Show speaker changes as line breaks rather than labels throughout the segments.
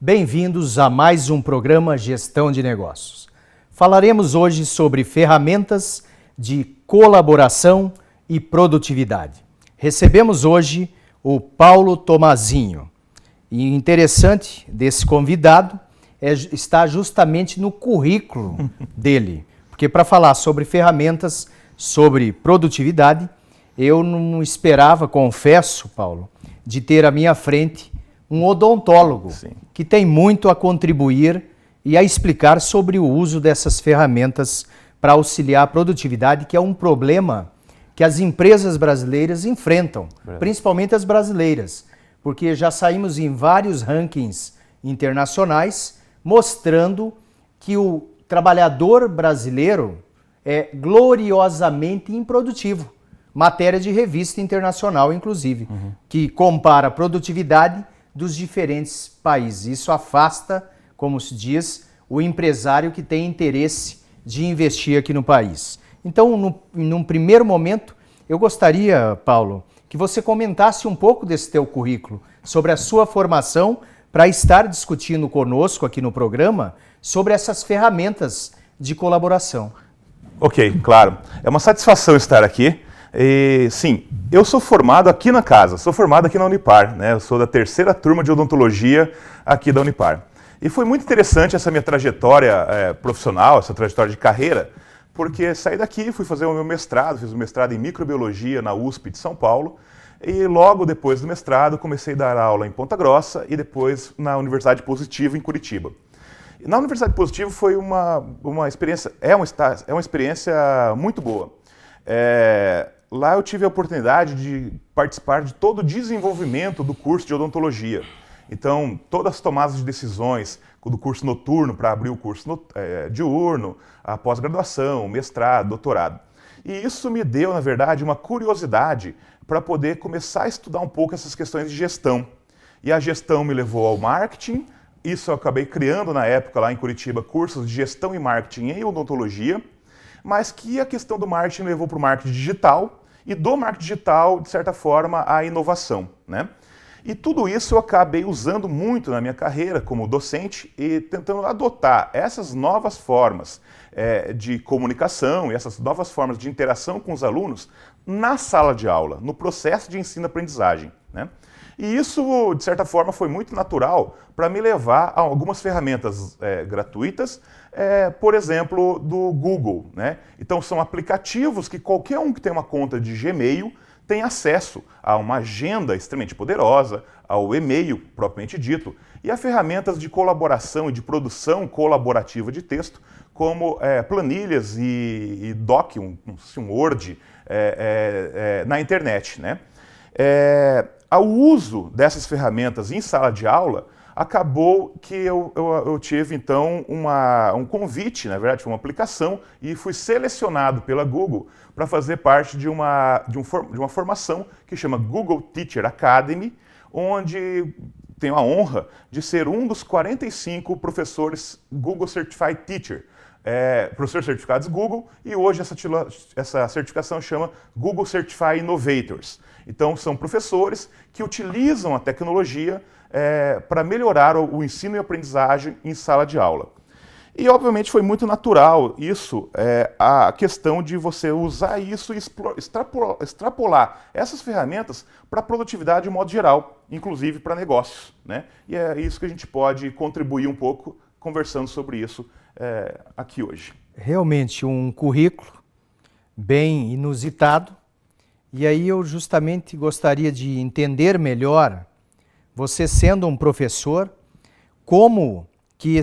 Bem-vindos a mais um programa Gestão de Negócios. Falaremos hoje sobre ferramentas de colaboração e produtividade. Recebemos hoje o Paulo Tomazinho. E o interessante desse convidado está justamente no currículo dele. Porque para falar sobre ferramentas, sobre produtividade, eu não esperava, confesso, Paulo, de ter à minha frente um odontólogo. Sim. Que tem muito a contribuir e a explicar sobre o uso dessas ferramentas para auxiliar a produtividade, que é um problema que as empresas brasileiras enfrentam, principalmente as brasileiras, porque já saímos em vários rankings internacionais mostrando que o trabalhador brasileiro é gloriosamente improdutivo. Matéria de revista internacional, inclusive, que compara a produtividade dos diferentes países. Isso afasta, como se diz, o empresário que tem interesse de investir aqui no país. Então, num primeiro momento, eu gostaria, Paulo, que você comentasse um pouco desse teu currículo, sobre a sua formação, para estar discutindo conosco aqui no programa sobre essas ferramentas de colaboração.
Ok, claro. É uma satisfação estar aqui. E, sim, eu sou formado aqui na casa, sou formado aqui na Unipar, né? Eu sou da terceira turma de odontologia aqui da Unipar. E foi muito interessante essa minha trajetória profissional, essa trajetória de carreira, porque saí daqui, fui fazer o meu mestrado, fiz o mestrado em microbiologia na USP de São Paulo, e logo depois do mestrado comecei a dar aula em Ponta Grossa e depois na Universidade Positivo em Curitiba. Na Universidade Positivo foi uma experiência, é uma experiência muito boa. Lá eu tive a oportunidade de participar de todo o desenvolvimento do curso de odontologia. Então, todas as tomadas de decisões do curso noturno para abrir o curso diurno, a pós-graduação, mestrado, doutorado. E isso me deu, na verdade, uma curiosidade para poder começar a estudar um pouco essas questões de gestão. E a gestão me levou ao marketing. Isso eu acabei criando na época lá em Curitiba cursos de gestão e marketing em odontologia, mas que a questão do marketing levou para o marketing digital e do marketing digital, de certa forma, a inovação, né? E tudo isso eu acabei usando muito na minha carreira como docente e tentando adotar essas novas formas de comunicação e essas novas formas de interação com os alunos na sala de aula, no processo de ensino-aprendizagem, né? E isso, de certa forma, foi muito natural para me levar a algumas ferramentas gratuitas, por exemplo, do Google, né? Então, são aplicativos que qualquer um que tem uma conta de Gmail tem acesso a uma agenda extremamente poderosa, ao e-mail propriamente dito, e a ferramentas de colaboração e de produção colaborativa de texto, como planilhas e doc, um Word, na internet, né? Ao uso dessas ferramentas em sala de aula, acabou que eu tive, então, um convite, na verdade, foi uma aplicação, e fui selecionado pela Google para fazer parte de uma formação que chama Google Teacher Academy, onde tenho a honra de ser um dos 45 professores Google Certified Teacher, professores certificados Google, e hoje essa certificação chama Google Certified Innovators. Então, são professores que utilizam a tecnologia para melhorar o ensino e aprendizagem em sala de aula. E, obviamente, foi muito natural isso, a questão de você usar isso e extrapolar essas ferramentas para a produtividade de modo geral, inclusive para negócios, né? E é isso que a gente pode contribuir um pouco conversando sobre isso aqui hoje.
Realmente um currículo bem inusitado. E aí eu justamente gostaria de entender melhor, você sendo um professor, como que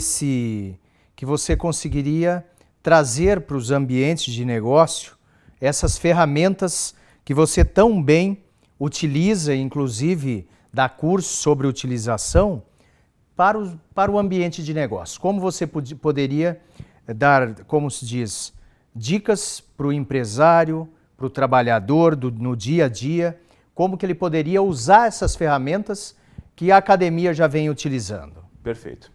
você conseguiria trazer para os ambientes de negócio essas ferramentas que você tão bem utiliza, inclusive dá curso sobre utilização, para o ambiente de negócio. Como você poderia dar, como se diz, dicas para o empresário, para o trabalhador no dia a dia, como que ele poderia usar essas ferramentas que a academia já vem utilizando?
Perfeito.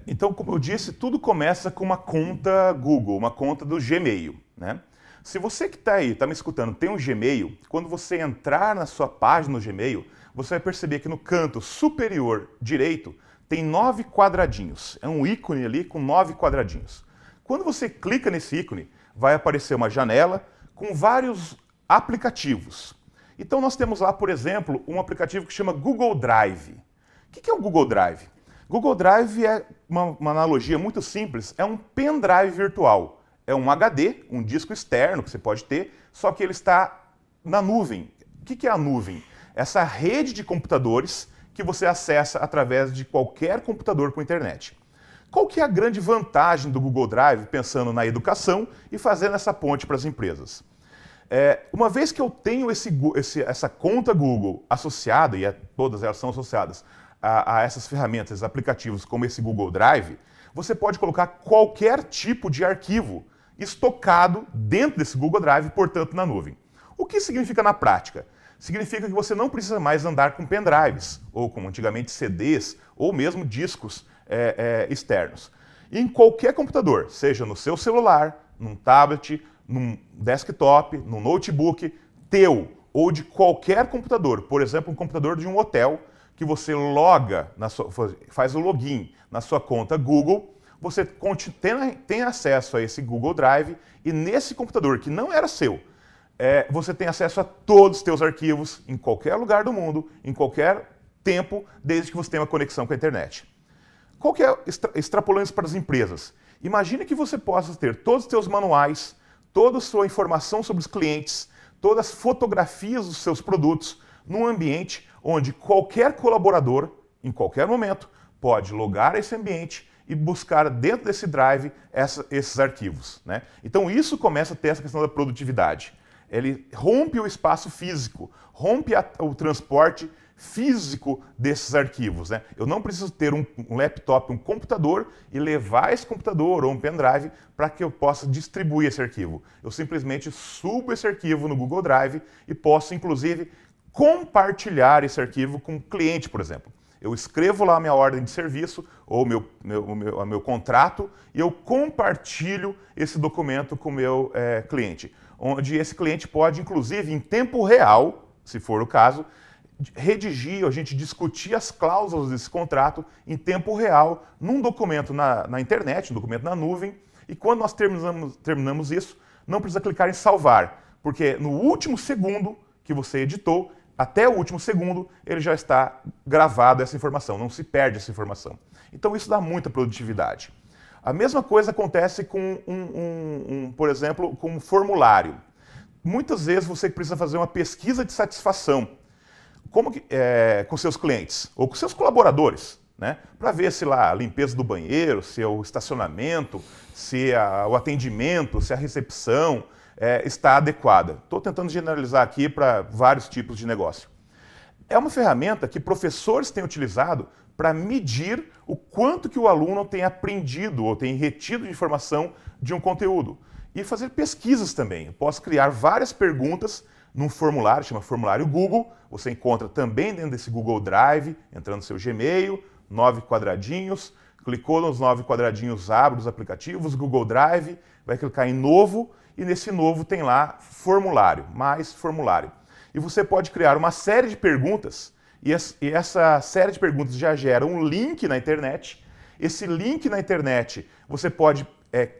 Então, como eu disse, tudo começa com uma conta Google, uma conta do Gmail, né? Se você que está aí, está me escutando, tem um Gmail, quando você entrar na sua página no Gmail, você vai perceber que no canto superior direito tem 9 quadradinhos. É um ícone ali com 9 quadradinhos. Quando você clica nesse ícone, vai aparecer uma janela com vários aplicativos. Então nós temos lá, por exemplo, um aplicativo que chama Google Drive. O que é o Google Drive? Google Drive é uma analogia muito simples, é um pendrive virtual. É um HD, um disco externo que você pode ter, só que ele está na nuvem. O que é a nuvem? Essa rede de computadores que você acessa através de qualquer computador com internet. Qual que é a grande vantagem do Google Drive, pensando na educação e fazendo essa ponte para as empresas? Uma vez que eu tenho essa conta Google associada, e todas elas são associadas a essas ferramentas, aplicativos como esse Google Drive, você pode colocar qualquer tipo de arquivo estocado dentro desse Google Drive, portanto na nuvem. O que significa na prática? Significa que você não precisa mais andar com pendrives, ou como antigamente CDs, ou mesmo discos externos. E em qualquer computador, seja no seu celular, num tablet, num desktop, num notebook, teu, ou de qualquer computador, por exemplo, um computador de um hotel, que você faz o login na sua conta Google, você tem acesso a esse Google Drive e nesse computador que não era seu, você tem acesso a todos os teus arquivos em qualquer lugar do mundo, em qualquer tempo, desde que você tenha uma conexão com a internet. Qual que é extrapolando isso para as empresas? Imagine que você possa ter todos os teus manuais, toda a sua informação sobre os clientes, todas as fotografias dos seus produtos, num ambiente onde qualquer colaborador, em qualquer momento, pode logar esse ambiente e buscar dentro desse drive esses arquivos, né? Então isso começa a ter essa questão da produtividade. Ele rompe o espaço físico, rompe o transporte físico desses arquivos, né? Eu não preciso ter um laptop, um computador e levar esse computador ou um pendrive para que eu possa distribuir esse arquivo. Eu simplesmente subo esse arquivo no Google Drive e posso, inclusive, compartilhar esse arquivo com um cliente, por exemplo. Eu escrevo lá a minha ordem de serviço ou o meu contrato e eu compartilho esse documento com o meu cliente, onde esse cliente pode, inclusive, em tempo real, se for o caso, redigir, a gente discutir as cláusulas desse contrato em tempo real, num documento na internet, um documento na nuvem, e quando nós terminamos isso, não precisa clicar em salvar, porque no último segundo que você editou, até o último segundo, ele já está gravado essa informação, não se perde essa informação. Então isso dá muita produtividade. A mesma coisa acontece com, por exemplo, com um formulário. Muitas vezes você precisa fazer uma pesquisa de satisfação com seus clientes ou com seus colaboradores, né? Para ver se lá a limpeza do banheiro, se o estacionamento, se o atendimento, se a recepção está adequada. Estou tentando generalizar aqui para vários tipos de negócio. É uma ferramenta que professores têm utilizado para medir o quanto que o aluno tem aprendido ou tem retido de informação de um conteúdo. E fazer pesquisas também. Eu posso criar várias perguntas num formulário, chama formulário Google. Você encontra também dentro desse Google Drive, entrando no seu Gmail, 9 quadradinhos. Clicou nos 9 quadradinhos, abre os aplicativos, Google Drive, vai clicar em novo e nesse novo tem lá formulário, mais formulário. E você pode criar uma série de perguntas e essa série de perguntas já gera um link na internet. Esse link na internet você pode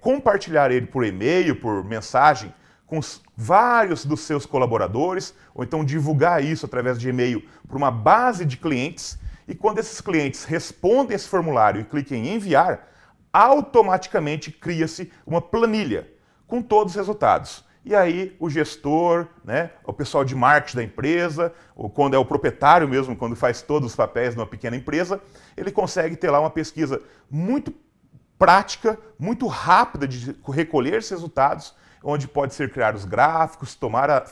compartilhar ele por e-mail, por mensagem, com vários dos seus colaboradores, ou então divulgar isso através de e-mail para uma base de clientes. E quando esses clientes respondem esse formulário e clicam em enviar, automaticamente cria-se uma planilha com todos os resultados. E aí o gestor, né, o pessoal de marketing da empresa, ou quando é o proprietário mesmo, quando faz todos os papéis numa pequena empresa, ele consegue ter lá uma pesquisa muito prática, muito rápida de recolher esses resultados, onde pode ser criar os gráficos,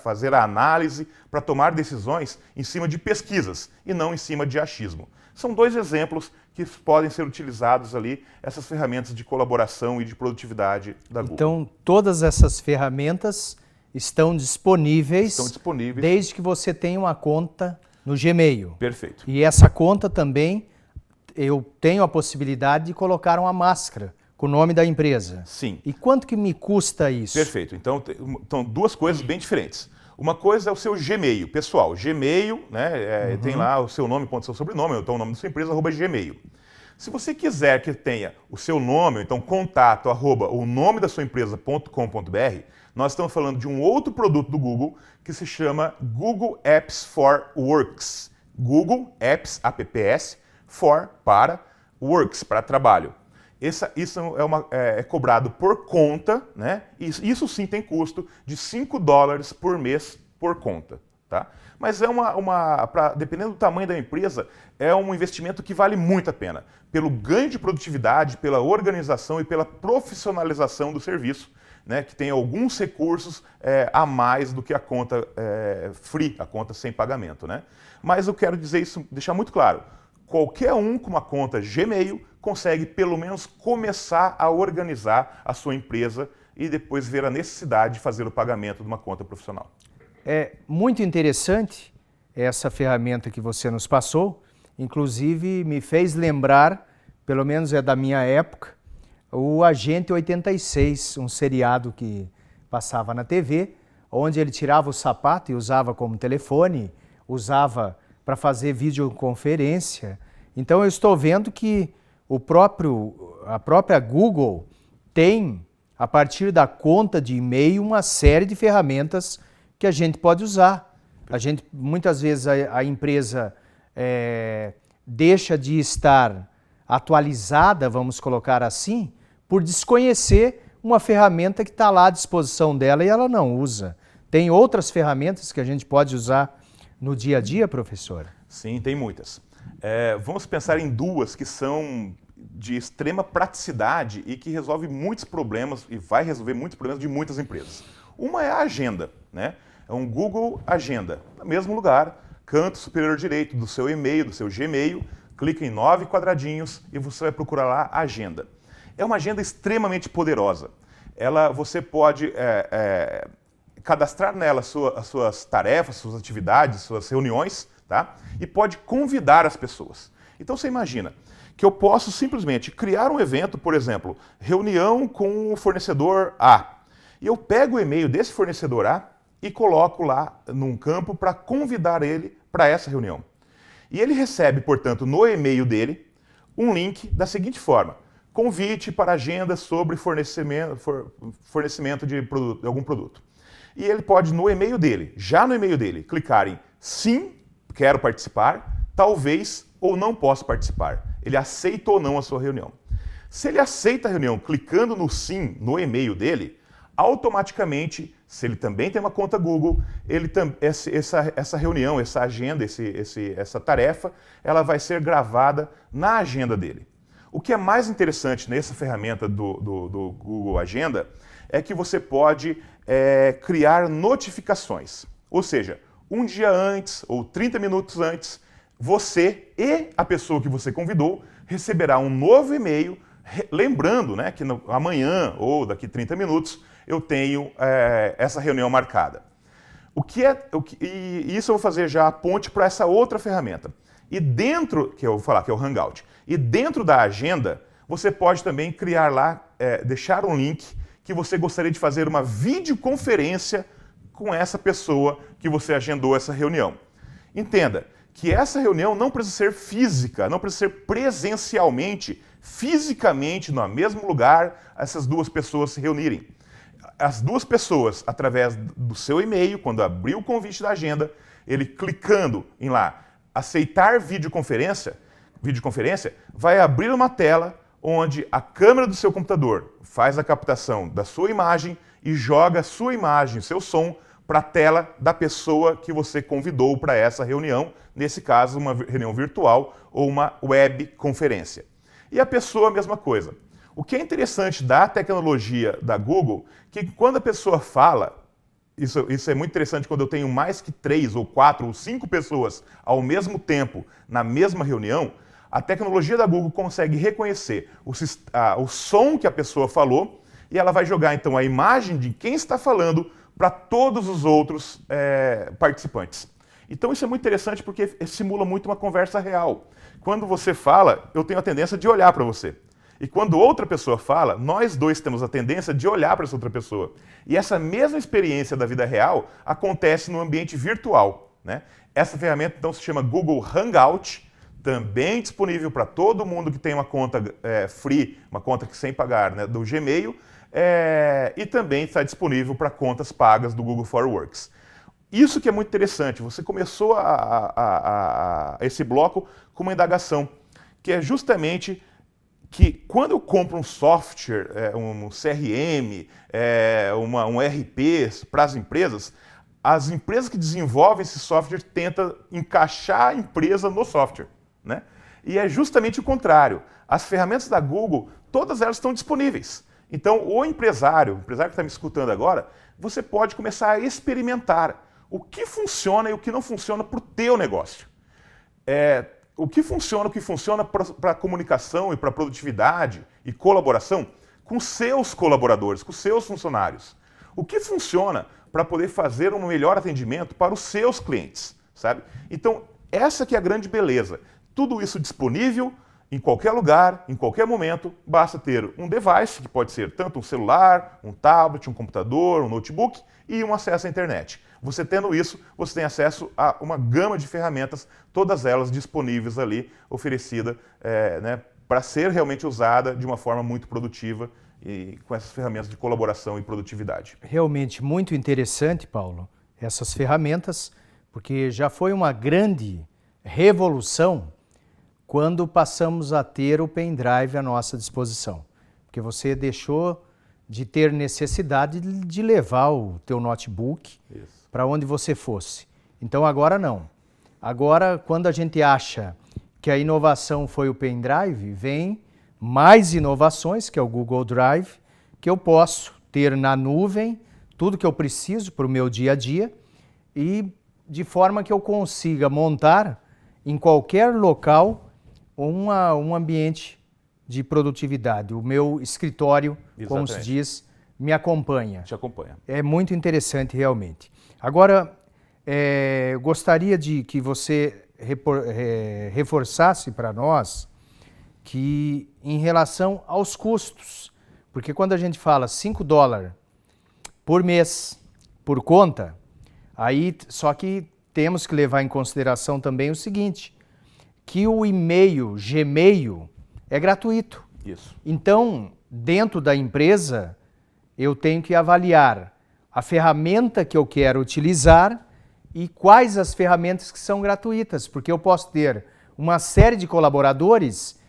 fazer a análise para tomar decisões em cima de pesquisas e não em cima de achismo. São dois exemplos que podem ser utilizados ali, essas ferramentas de colaboração e de produtividade da Google.
Então, todas essas ferramentas estão disponíveis desde que você tenha uma conta no Gmail.
Perfeito.
E essa conta também, eu tenho a possibilidade de colocar uma máscara com o nome da empresa.
Sim.
E quanto que me custa isso?
Perfeito. Então, duas coisas bem diferentes. Uma coisa é o seu Gmail, pessoal. Gmail, né, tem lá o seu nome, ponto seu sobrenome, então o nome da sua empresa, @gmail. Se você quiser que tenha o seu nome, então contato, o nome da sua empresa.com.br, nós estamos falando de um outro produto do Google que se chama Google Apps for Works. Google Apps, apps, para Works, para trabalho. Isso é cobrado por conta, né? Isso sim tem custo de $5 por mês por conta, tá? Mas dependendo do tamanho da empresa, é um investimento que vale muito a pena, pelo ganho de produtividade, pela organização e pela profissionalização do serviço, né? Que tem alguns recursos a mais do que a conta free, a conta sem pagamento, né? Mas eu quero dizer isso, deixar muito claro. Qualquer um com uma conta Gmail consegue pelo menos começar a organizar a sua empresa e depois ver a necessidade de fazer o pagamento de uma conta profissional.
É muito interessante essa ferramenta que você nos passou, inclusive me fez lembrar, pelo menos é da minha época, o Agente 86, um seriado que passava na TV, onde ele tirava o sapato e usava como telefone, usava para fazer videoconferência. Então eu estou vendo que a própria Google tem, a partir da conta de e-mail, uma série de ferramentas que a gente pode usar. Muitas vezes a empresa deixa de estar atualizada, vamos colocar assim, por desconhecer uma ferramenta que está lá à disposição dela e ela não usa. Tem outras ferramentas que a gente pode usar no dia a dia, professor?
Sim, tem muitas. Vamos pensar em duas que são de extrema praticidade e que resolve muitos problemas e vai resolver muitos problemas de muitas empresas. Uma é a agenda, né? É um Google Agenda, no mesmo lugar, canto superior direito do seu e-mail, do seu Gmail, clica em 9 quadradinhos e você vai procurar lá Agenda. É uma agenda extremamente poderosa. Você pode cadastrar nela as suas tarefas, suas atividades, suas reuniões, tá? E pode convidar as pessoas. Então você imagina que eu posso simplesmente criar um evento, por exemplo, reunião com o fornecedor A. E eu pego o e-mail desse fornecedor A e coloco lá num campo para convidar ele para essa reunião. E ele recebe, portanto, no e-mail dele, um link da seguinte forma: convite para agenda sobre fornecimento de algum produto. E ele pode, no e-mail dele, clicar em sim, quero participar, talvez ou não posso participar. Ele aceita ou não a sua reunião. Se ele aceita a reunião clicando no sim no e-mail dele, automaticamente, se ele também tem uma conta Google, essa reunião, essa agenda, essa tarefa, ela vai ser gravada na agenda dele. O que é mais interessante nessa ferramenta do Google Agenda é que você pode criar notificações. Ou seja, um dia antes ou 30 minutos antes, você e a pessoa que você convidou receberá um novo e-mail lembrando, né, que amanhã ou daqui 30 minutos eu tenho essa reunião marcada. E isso eu vou fazer já a ponte para essa outra ferramenta. E dentro, que eu vou falar, que é o Hangout, e dentro da agenda, você pode também criar lá, deixar um link que você gostaria de fazer uma videoconferência com essa pessoa que você agendou essa reunião. Entenda que essa reunião não precisa ser física, não precisa ser presencialmente, fisicamente, no mesmo lugar, essas duas pessoas se reunirem. As duas pessoas, através do seu e-mail, quando abrir o convite da agenda, ele clicando em lá, aceitar videoconferência, vai abrir uma tela onde a câmera do seu computador faz a captação da sua imagem e joga a sua imagem, seu som, para a tela da pessoa que você convidou para essa reunião, nesse caso uma reunião virtual ou uma webconferência. E a pessoa a mesma coisa. O que é interessante da tecnologia da Google, que quando a pessoa fala, isso é muito interessante quando eu tenho mais que 3 ou 4 ou 5 pessoas ao mesmo tempo na mesma reunião, a tecnologia da Google consegue reconhecer o som que a pessoa falou e ela vai jogar então a imagem de quem está falando para todos os outros participantes. Então isso é muito interessante porque simula muito uma conversa real. Quando você fala, eu tenho a tendência de olhar para você. E quando outra pessoa fala, nós dois temos a tendência de olhar para essa outra pessoa. E essa mesma experiência da vida real acontece no ambiente virtual, né? Essa ferramenta então se chama Google Hangout, também disponível para todo mundo que tem uma conta free, uma conta que sem pagar, né, do Gmail, e também está disponível para contas pagas do Google for Works. Isso que é muito interessante, você começou esse bloco com uma indagação, que é justamente que quando eu compro um software, um CRM, um ERP para as empresas que desenvolvem esse software tentam encaixar a empresa no software, né? E é justamente o contrário. As ferramentas da Google, todas elas estão disponíveis. Então, o empresário que está me escutando agora, você pode começar a experimentar o que funciona e o que não funciona para o teu negócio. O que funciona para a comunicação e para a produtividade e colaboração com seus colaboradores, com seus funcionários. O que funciona para poder fazer um melhor atendimento para os seus clientes, sabe? Então, essa que é a grande beleza. Tudo isso disponível em qualquer lugar, em qualquer momento, basta ter um device, que pode ser tanto um celular, um tablet, um computador, um notebook e um acesso à internet. Você tendo isso, você tem acesso a uma gama de ferramentas, todas elas disponíveis ali, oferecida, né, para ser realmente usada de uma forma muito produtiva e com essas ferramentas de colaboração e produtividade.
Realmente muito interessante, Paulo, essas ferramentas, porque já foi uma grande revolução quando passamos a ter o pendrive à nossa disposição. Porque você deixou de ter necessidade de levar o teu notebook para onde você fosse. Então agora não. Agora, quando a gente acha que a inovação foi o pendrive, vem mais inovações, que é o Google Drive, que eu posso ter na nuvem tudo que eu preciso para o meu dia a dia e de forma que eu consiga montar em qualquer local um ambiente de produtividade. O meu escritório, como se diz, me acompanha.
Te acompanha.
É muito interessante realmente. Agora, eu gostaria de que você reforçasse para nós que em relação aos custos, porque quando a gente fala $5 por mês por conta, aí só que temos que levar em consideração também o seguinte, que o e-mail Gmail é gratuito.
Isso.
Então, dentro da empresa, eu tenho que avaliar a ferramenta que eu quero utilizar e quais as ferramentas que são gratuitas, porque eu posso ter uma série de colaboradores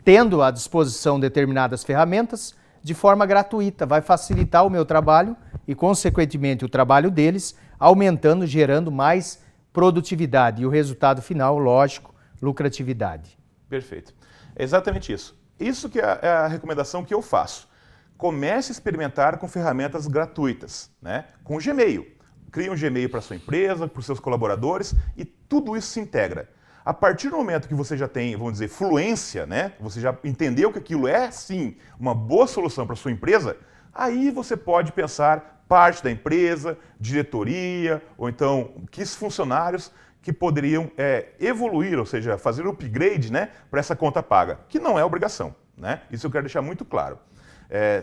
tendo à disposição determinadas ferramentas de forma gratuita. Vai facilitar o meu trabalho e, consequentemente, o trabalho deles, aumentando, gerando mais produtividade e o resultado final, lógico, lucratividade.
Perfeito. É exatamente isso. Isso que é a recomendação que eu faço. Comece a experimentar com ferramentas gratuitas, né? Com o Gmail. Crie um Gmail para a sua empresa, para os seus colaboradores e tudo isso se integra. A partir do momento que você já tem, vamos dizer, fluência, né? Você já entendeu que aquilo é, sim, uma boa solução para a sua empresa, aí você pode pensar parte da empresa, diretoria, ou então que funcionários que poderiam evoluir, ou seja, fazer upgrade, né, para essa conta paga, que não é obrigação, né? Isso eu quero deixar muito claro.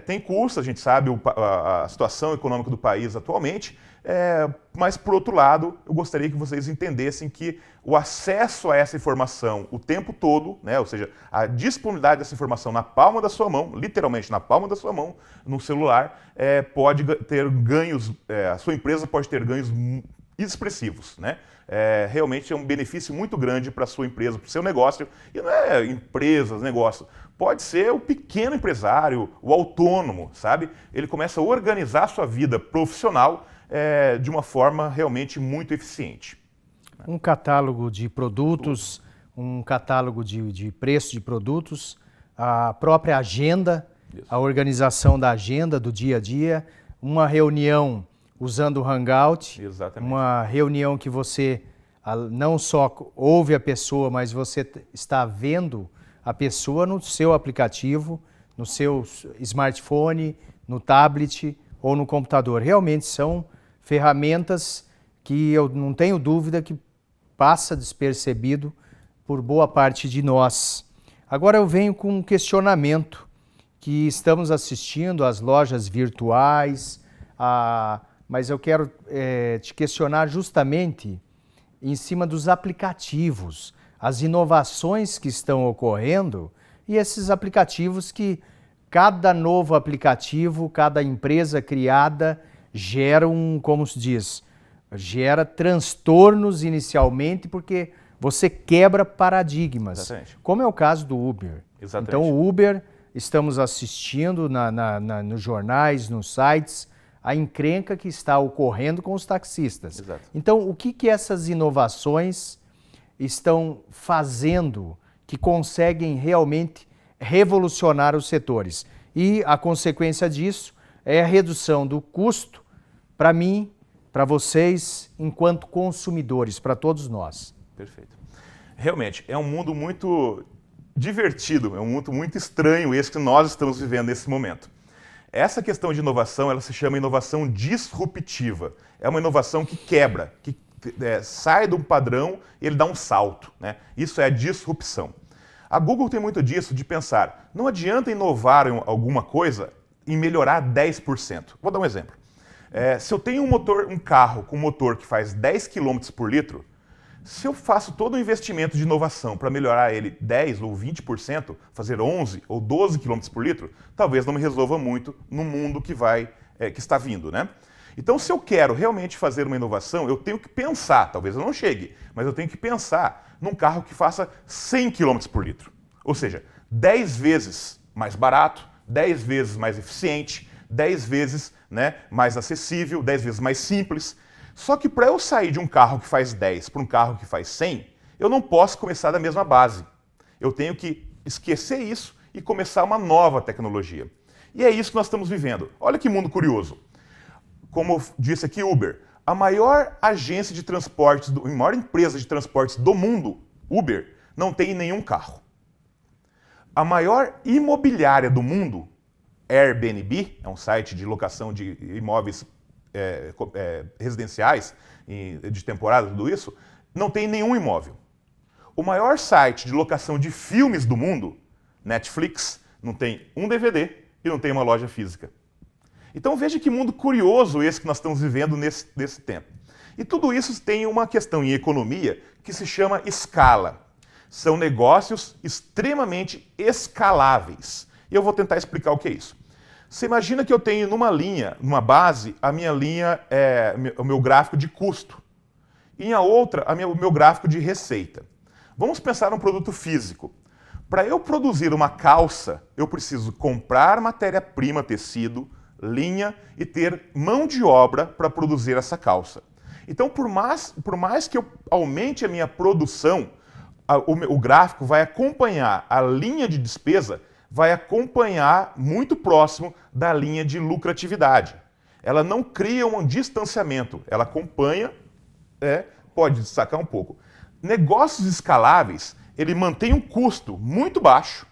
Tem custos, a gente sabe a situação econômica do país atualmente, mas, por outro lado, eu gostaria que vocês entendessem que o acesso a essa informação o tempo todo, né, ou seja, a disponibilidade dessa informação na palma da sua mão, literalmente na palma da sua mão, no celular, pode ter ganhos, a sua empresa pode ter ganhos expressivos, né? Realmente é um benefício muito grande para a sua empresa, para o seu negócio, e não é empresas, negócio. Pode ser o pequeno empresário, o autônomo, sabe? Ele começa a organizar a sua vida profissional de uma forma realmente muito eficiente.
Um catálogo de produtos, um catálogo de preço de produtos, a própria agenda, a organização da agenda do dia a dia, uma reunião usando o Hangout,
Exatamente.
uma reunião que você não só ouve a pessoa, mas você está vendo a pessoa no seu aplicativo, no seu smartphone, no tablet ou no computador. Realmente são ferramentas que eu não tenho dúvida que passa despercebido por boa parte de nós. Agora eu venho com um questionamento que estamos assistindo às lojas virtuais, mas eu quero te questionar justamente em cima dos aplicativos, as inovações que estão ocorrendo e esses aplicativos que cada novo aplicativo, cada empresa criada gera como se diz, gera transtornos inicialmente porque você quebra paradigmas.
Exatamente.
Como é o caso do Uber.
Exatamente.
Então o Uber, estamos assistindo nos jornais, nos sites, a encrenca que está ocorrendo com os taxistas.
Exato.
Então o que essas inovações estão fazendo que conseguem realmente revolucionar os setores? E a consequência disso é a redução do custo para mim, para vocês, enquanto consumidores, para todos nós.
Perfeito. Realmente, é um mundo muito divertido, é um mundo muito estranho esse que nós estamos vivendo nesse momento. Essa questão de inovação, ela se chama inovação disruptiva. É uma inovação que quebra, que sai de um padrão e ele dá um salto, né? Isso é a disrupção. A Google tem muito disso, de pensar, não adianta inovar em alguma coisa e melhorar 10%. Vou dar um exemplo. Se eu tenho um carro com motor que faz 10 km por litro, se eu faço todo um investimento de inovação para melhorar ele 10 ou 20%, fazer 11 ou 12 km por litro, talvez não me resolva muito no mundo que está vindo, né? Então, se eu quero realmente fazer uma inovação, eu tenho que pensar, talvez eu não chegue, mas eu tenho que pensar num carro que faça 100 km por litro. Ou seja, 10 vezes mais barato, 10 vezes mais eficiente, 10 vezes, né, mais acessível, 10 vezes mais simples. Só que para eu sair de um carro que faz 10 para um carro que faz 100, eu não posso começar da mesma base. Eu tenho que esquecer isso e começar uma nova tecnologia. E é isso que nós estamos vivendo. Olha que mundo curioso. Como disse aqui Uber, a maior agência de transportes, a maior empresa de transportes do mundo, Uber, não tem nenhum carro. A maior imobiliária do mundo, Airbnb, é um site de locação de imóveis residenciais, de temporada, tudo isso, não tem nenhum imóvel. O maior site de locação de filmes do mundo, Netflix, não tem um DVD e não tem uma loja física. Então veja que mundo curioso esse que nós estamos vivendo nesse tempo. E tudo isso tem uma questão em economia que se chama escala. São negócios extremamente escaláveis. E eu vou tentar explicar o que é isso. Você imagina que eu tenho numa base, a minha linha é o meu gráfico de custo. E em outra, o meu gráfico de receita. Vamos pensar num produto físico. Para eu produzir uma calça, eu preciso comprar matéria-prima, tecido, linha e ter mão de obra para produzir essa calça. Então, por mais que eu aumente a minha produção, o gráfico vai acompanhar a linha de despesa, vai acompanhar muito próximo da linha de lucratividade. Ela não cria um distanciamento, ela acompanha, pode destacar um pouco. Negócios escaláveis, ele mantém um custo muito baixo,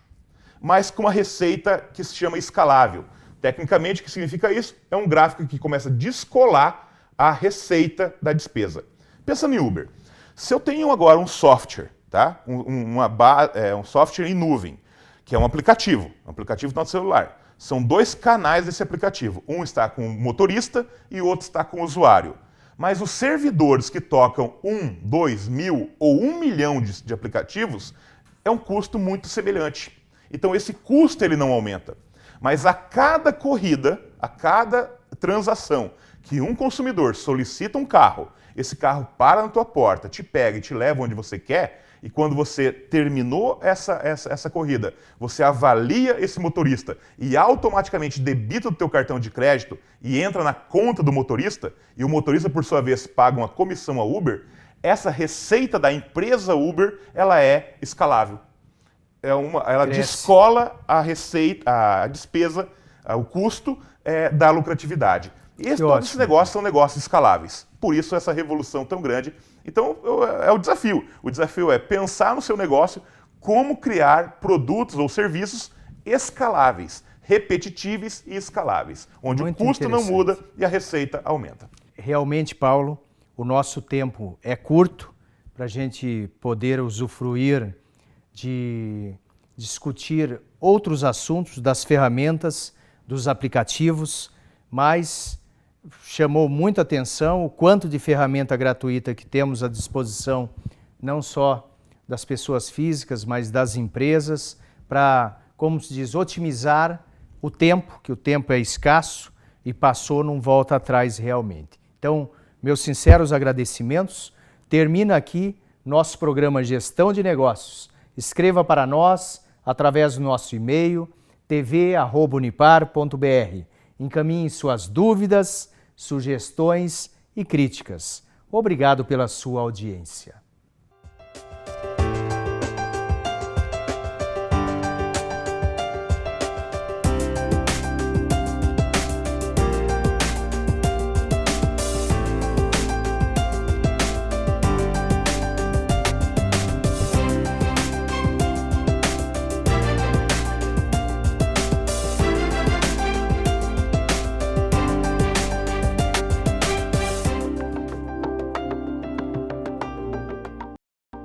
mas com uma receita que se chama escalável. Tecnicamente, o que significa isso? É um gráfico que começa a descolar a receita da despesa. Pensa no Uber. Se eu tenho agora um software, tá? um software em nuvem, que é um aplicativo no celular. São 2 canais desse aplicativo. Um está com o motorista e o outro está com o usuário. Mas os servidores que tocam 1, 2 mil ou 1 milhão de aplicativos é um custo muito semelhante. Então esse custo ele não aumenta. Mas a cada corrida, a cada transação que um consumidor solicita um carro, esse carro para na tua porta, te pega e te leva onde você quer, e quando você terminou essa corrida, você avalia esse motorista e automaticamente debita do teu cartão de crédito e entra na conta do motorista, e o motorista, por sua vez, paga uma comissão ao Uber, essa receita da empresa Uber, ela é escalável. Ela descola a receita, a despesa, o custo da lucratividade. E todos esses negócios são negócios escaláveis. Por isso essa revolução tão grande. Então é o desafio. O desafio é pensar no seu negócio como criar produtos ou serviços escaláveis, repetitíveis e escaláveis, onde o custo não muda e a receita aumenta.
Realmente, Paulo, o nosso tempo é curto para a gente poder usufruir de discutir outros assuntos das ferramentas, dos aplicativos, mas chamou muita atenção o quanto de ferramenta gratuita que temos à disposição, não só das pessoas físicas, mas das empresas, para, como se diz, otimizar o tempo, que o tempo é escasso e passou, não volta atrás realmente. Então, meus sinceros agradecimentos. Termina aqui nosso programa Gestão de Negócios. Escreva para nós através do nosso e-mail tv@unipar.br. Encaminhe suas dúvidas, sugestões e críticas. Obrigado pela sua audiência.